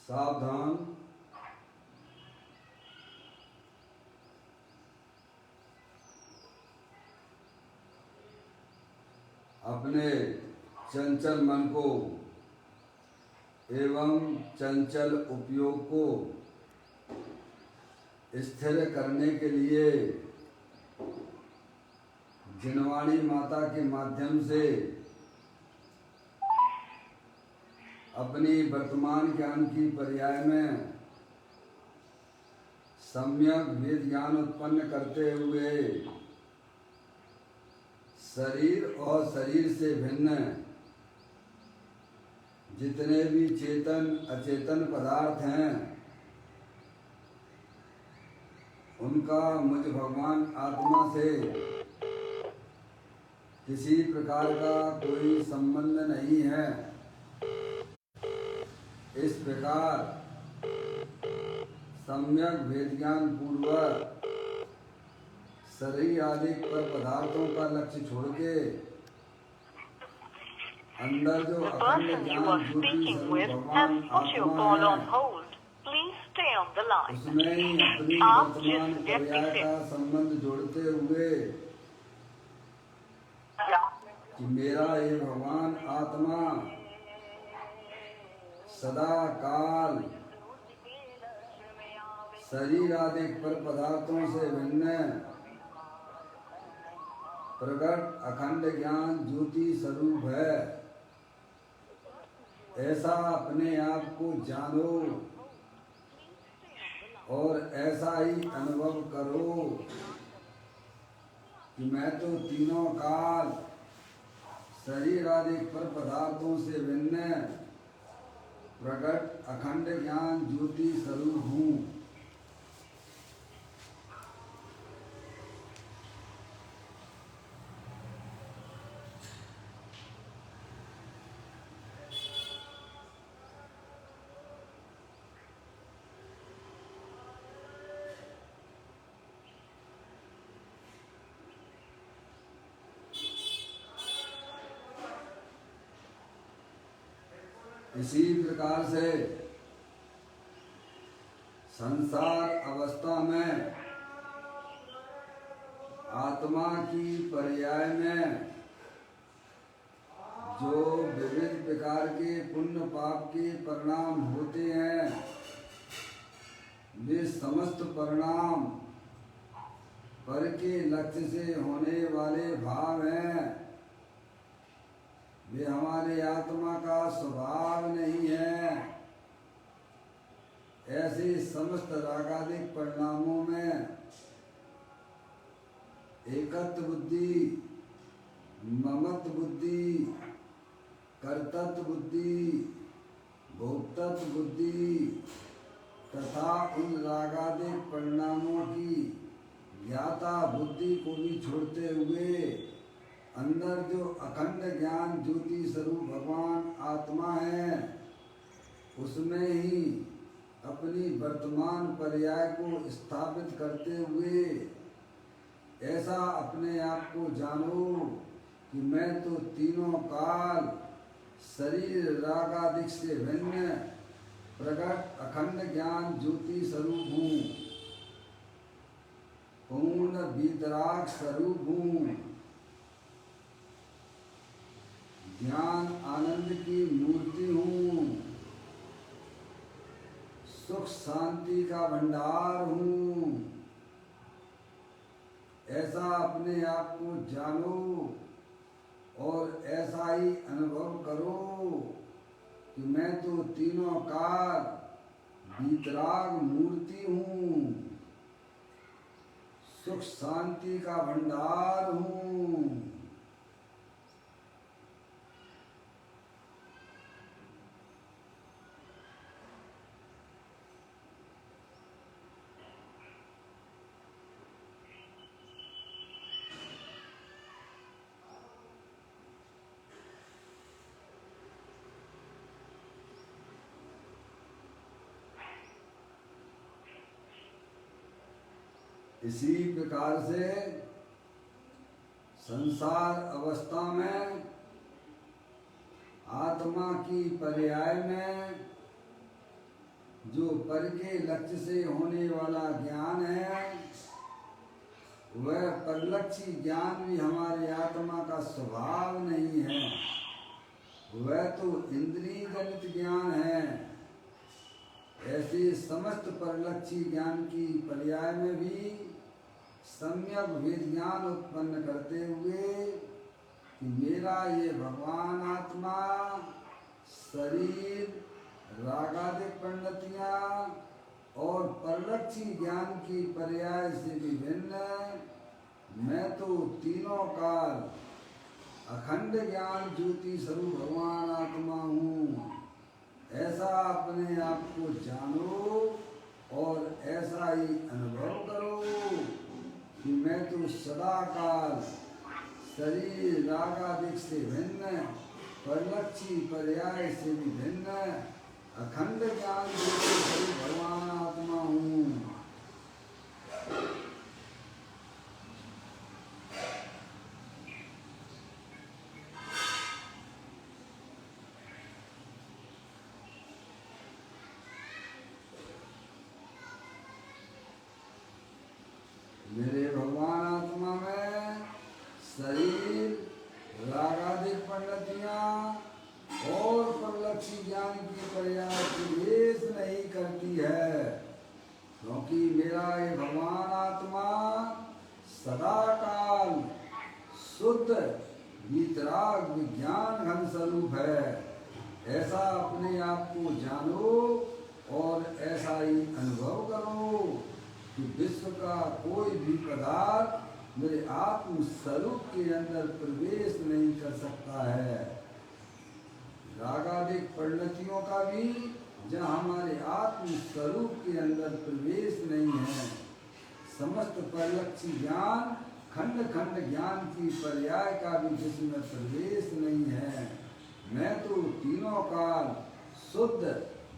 सावधान। अपने चंचल मन को एवं चंचल उपयोग को स्थिर करने के लिए जिनवाणी माता के माध्यम से अपनी वर्तमान ज्ञान की पर्याय में सम्यक वेद ज्ञान उत्पन्न करते हुए शरीर और शरीर से भिन्न जितने भी चेतन अचेतन पदार्थ हैं उनका मुझ भगवान आत्मा से किसी प्रकार का कोई संबंध नहीं है। इस प्रकार सम्यक वेद ज्ञान पूर्वक शरीर आदि पर पदार्थों का लक्ष्य छोड़ के अंदर जो अखंड ज्ञान ज्योति स्वरूप भगवान आत्मा है उसमें ही अपनी वर्तमान पर्याय का संबंध जोड़ते हुए कि मेरा ये भगवान आत्मा सदा काल शरीर आदि पर पदार्थों से भिन्न प्रकट अखंड ज्ञान ज्योति स्वरूप है। ऐसा अपने आप को जानो और ऐसा ही अनुभव करो कि मैं तो तीनों काल शरीर आदि पर पदार्थों से भिन्न प्रकट अखंड ज्ञान ज्योति स्वरूप हूँ। इसी प्रकार से संसार अवस्था में आत्मा की पर्याय में जो विविध प्रकार के पुण्य पाप के परिणाम होते हैं वे समस्त परिणाम पर के लक्ष्य से होने वाले भाव हैं। वे हमारे आत्मा का स्वभाव नहीं है। ऐसे समस्त रागादिक परिणामों में एकत्व बुद्धि, ममत्व बुद्धि, कर्तृत्व बुद्धि, भोक्तृत्व बुद्धि तथा उन रागादिक परिणामों की ज्ञाता बुद्धि को भी छोड़ते हुए अंदर जो अखंड ज्ञान ज्योति स्वरूप भगवान आत्मा है उसमें ही अपनी वर्तमान पर्याय को स्थापित करते हुए ऐसा अपने आप को जानो कि मैं तो तीनों काल शरीर रागादिक से भिन्न प्रकट अखंड ज्ञान ज्योति स्वरूप हूँ, पूर्ण वीतराग स्वरूप हूँ, ज्ञान आनंद की मूर्ति हूँ, सुख शांति का भंडार हूँ। ऐसा अपने आप को जानो और ऐसा ही अनुभव करो कि मैं तो तीनों काल वीतराग मूर्ति हूँ, सुख शांति का भंडार हूँ। इसी प्रकार से संसार अवस्था में आत्मा की पर्याय में जो पर के लक्ष्य से होने वाला ज्ञान है, वह परलक्षी ज्ञान भी हमारे आत्मा का स्वभाव नहीं है, वह तो इंद्रिय जनित ज्ञान है। ऐसे समस्त परलक्षी ज्ञान की पर्याय में भी सम्यक वेद ज्ञान उत्पन्न करते हुए कि मेरा ये भगवान आत्मा शरीर रागादिक परिणतियाँ और परलक्षी ज्ञान की पर्याय से विभिन्न, मैं तो तीनों काल अखंड ज्ञान ज्योति स्वरूप भगवान आत्मा हूँ। ऐसा अपने आप को जानो और ऐसा ही अनुभव करो कि मैं तो सदा काल शरीर रागादिक से भिन्न, परलक्षी पर्याय से भी भिन्न, अखंड ज्ञान ज्योति स्वरूप भगवान आत्मा हूँ। मेरे भगवान आत्मा में शरीर रागादिक परिणतियाँ और परलक्षी ज्ञान की पर्याय प्रवेश नहीं करती है, क्योंकि मेरा ये भगवान आत्मा सदा काल शुद्ध वीतराग विज्ञान घन स्वरूप है। ऐसा अपने आप को जानो और ऐसा ही अनुभव करो कि विश्व का कोई भी पदार्थ मेरे आत्म स्वरूप के अंदर प्रवेश नहीं कर सकता है। रागादिक परिणतियों का भी जहाँ हमारे आत्म स्वरूप के अंदर प्रवेश नहीं है। समस्त परलक्षी ज्ञान खंड खंड ज्ञान की पर्याय का भी जिसमें प्रवेश नहीं है। मैं तो तीनों काल शुद्ध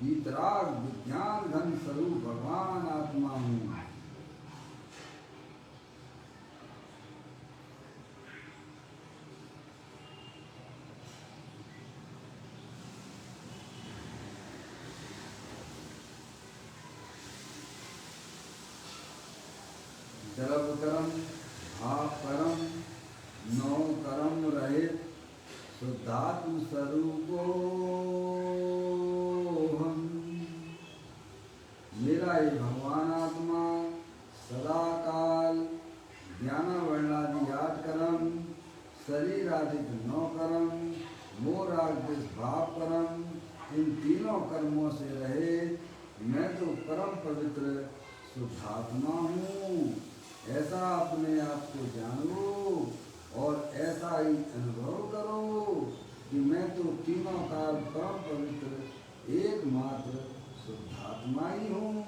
वीतराग विज्ञान घन स्वरूप भगवान आत्मा हूँ। जब कर्म आप परम नौ कर्म रहित शुद्धात्म स्वरूपो हम। मेरा ये भगवान आत्मा सदा काल ज्ञान वर्णादि 8 कर्म, शरीर आदि 9 कर्म, मोह राग द्वेष भाव कर्म, इन तीनों कर्मों से रहे मैं तो परम पवित्र शुद्धात्मा हूँ। ऐसा अपने आप को जानो और ऐसा ही अनुभव करो कि मैं तो तीनों काल परम पवित्र एकमात्र शुद्धात्मा ही हूँ।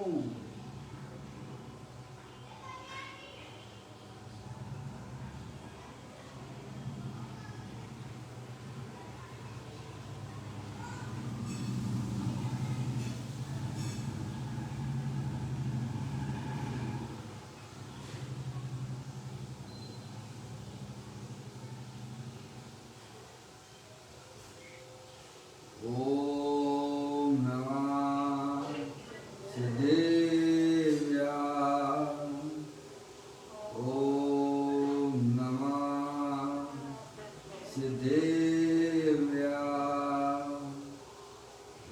ओम नमः सिद्धेव्याय। ओम नमः सिद्धेव्याय।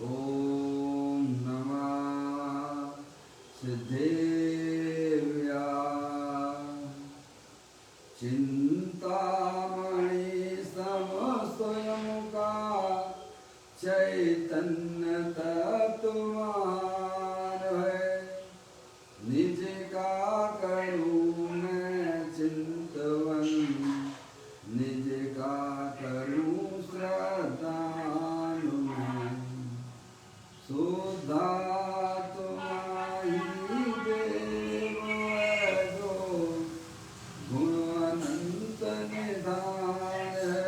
ओम नमः सिद्धेव्याय। चिंतामणि सम स्वयं का चैतन्य तत्वमान है। निज का करूँ मैं चिंतवन, निज का करूँ श्रद्धानु मैं। शुद्धात्मा ही देव है जो गुण अनंत निधान है।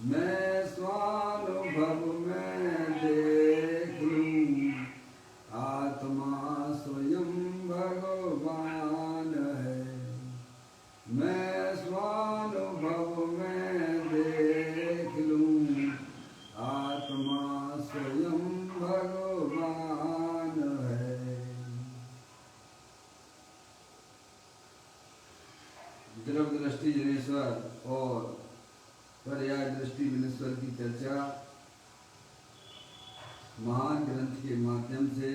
मैं स्वानुभव में देख लूं आत्मा स्वयं भगवान है। मैं स्वानुभव में देख लूं आत्मा स्वयं भगवान द्रव्य दृष्टि जनेश्वर और पर्याय दृष्टि विनेश्वर की चर्चा महान ग्रंथ के माध्यम से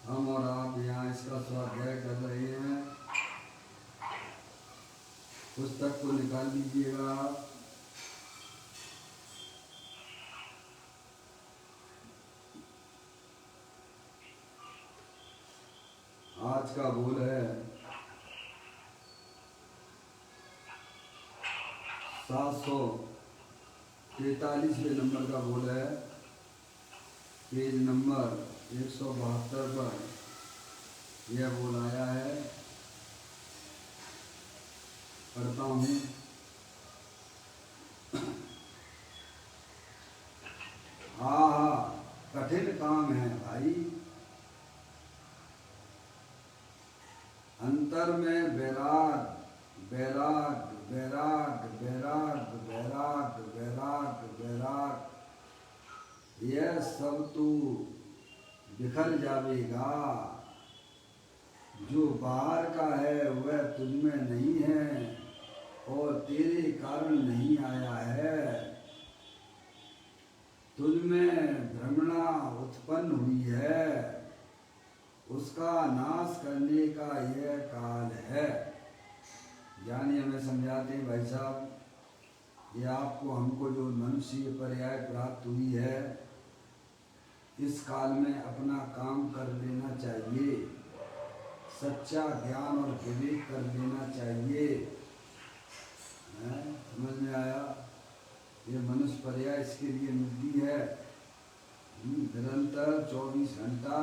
हम और आप यहाँ इसका स्वाध्याय कर रहे हैं। पुस्तक को निकाल लीजिएगा। आज का बोल है 743वें नंबर का बोल है, पेज नंबर 172 पर यह बोल आया है। पढ़ता हूँ। हाँ, कठिन काम है भाई। अंतर में वैराग वैराग वैराग वैराग वैराग वैराग वैराग, यह सब तू बिखर जावेगा। जो बाहर का है वह तुझ में नहीं है और तेरे कारण नहीं आया है। तुझ में भ्रमणा उत्पन्न हुई है, उसका नाश करने का यह काल है। यानी हमें समझाते हैं भाई साहब, ये आपको हमको जो मनुष्य पर्याय प्राप्त हुई है, इस काल में अपना काम कर लेना चाहिए। सच्चा ज्ञान और विवेक कर लेना चाहिए। समझ में आया? ये मनुष्य पर्याय इसके लिए मिलती है। निरंतर 24 घंटा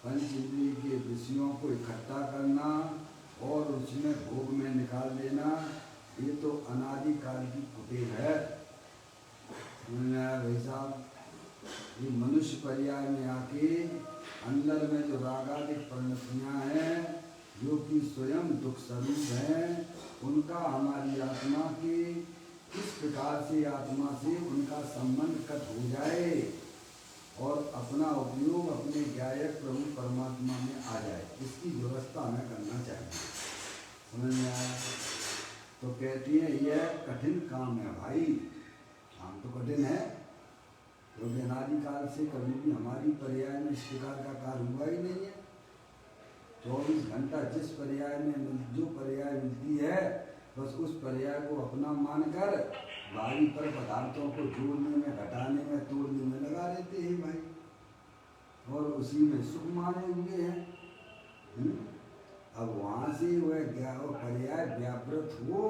पंच इंद्रिय के विषयों को इकट्ठा करना और उसमें भोग में निकाल देना, ये तो अनादिकाल की कुटेव है। समझ में आया भाई साहब? ये मनुष्य पर्याय में आके अंदर में जो रागादिक परिणतियाँ हैं, जो कि स्वयं दुख स्वरूप हैं, उनका हमारी आत्मा के किस प्रकार से आत्मा से उनका संबंध कट हो जाए और अपना उपयोग अपने गायक प्रभु परमात्मा में आ जाए, इसकी व्यवस्था हमें करना चाहिए। समझ में आया? तो कहती है यह कठिन काम है भाई। काम तो कठिन है, क्योंकि अनादिकाल से कभी भी हमारी पर्याय में इस प्रकार का कार्य हुआ ही नहीं है। 24 घंटा जिस पर्याय में जो पर्याय मिलती है, बस उस पर्याय को अपना मानकर भारी पर पदार्थों को जोड़ने में, घटाने में, तोड़ने में लगा देते हैं भाई, और उसी में सुख माने हुए हैं। अब वहाँ से वह पर्याय व्यावृत हो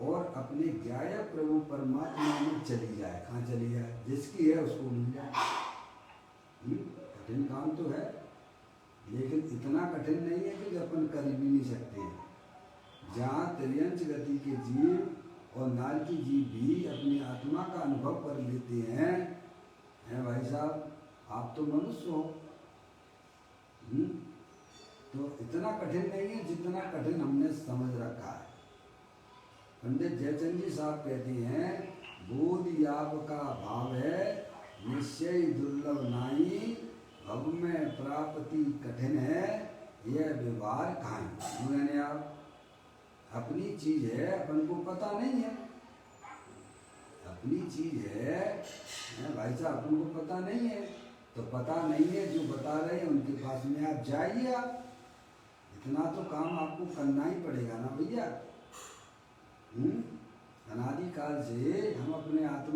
और अपने ज्ञाय प्रभु परमात्मा में चली जाए। कहाँ चली जाए? जिसकी है उसको मिल जाए। कठिन काम तो है, लेकिन इतना कठिन नहीं है कि अपन कर भी नहीं सकते। जहाँ त्रियंच गति के जीव और नारकी जीव भी अपनी आत्मा का अनुभव कर लेते हैं भाई साहब, आप तो मनुष्य हो। तो इतना कठिन नहीं है जितना कठिन हमने समझ रखा है। पंडित जयचंद जी साहब कहते हैं, बोध आपका भाव है निश्चय दुर्लभ नाई, भव में प्राप्ति कठिन है, यह व्यवहार कहाँ। यानी आप अपनी चीज है, अपन को पता नहीं है। अपनी चीज है भाई साहब, अपन को पता नहीं है। तो पता नहीं है, जो बता रहे हैं उनके पास में आप जाइए। आप इतना तो काम आपको करना ही पड़ेगा ना भैया। अनादिकाल से हम अपने आत्मा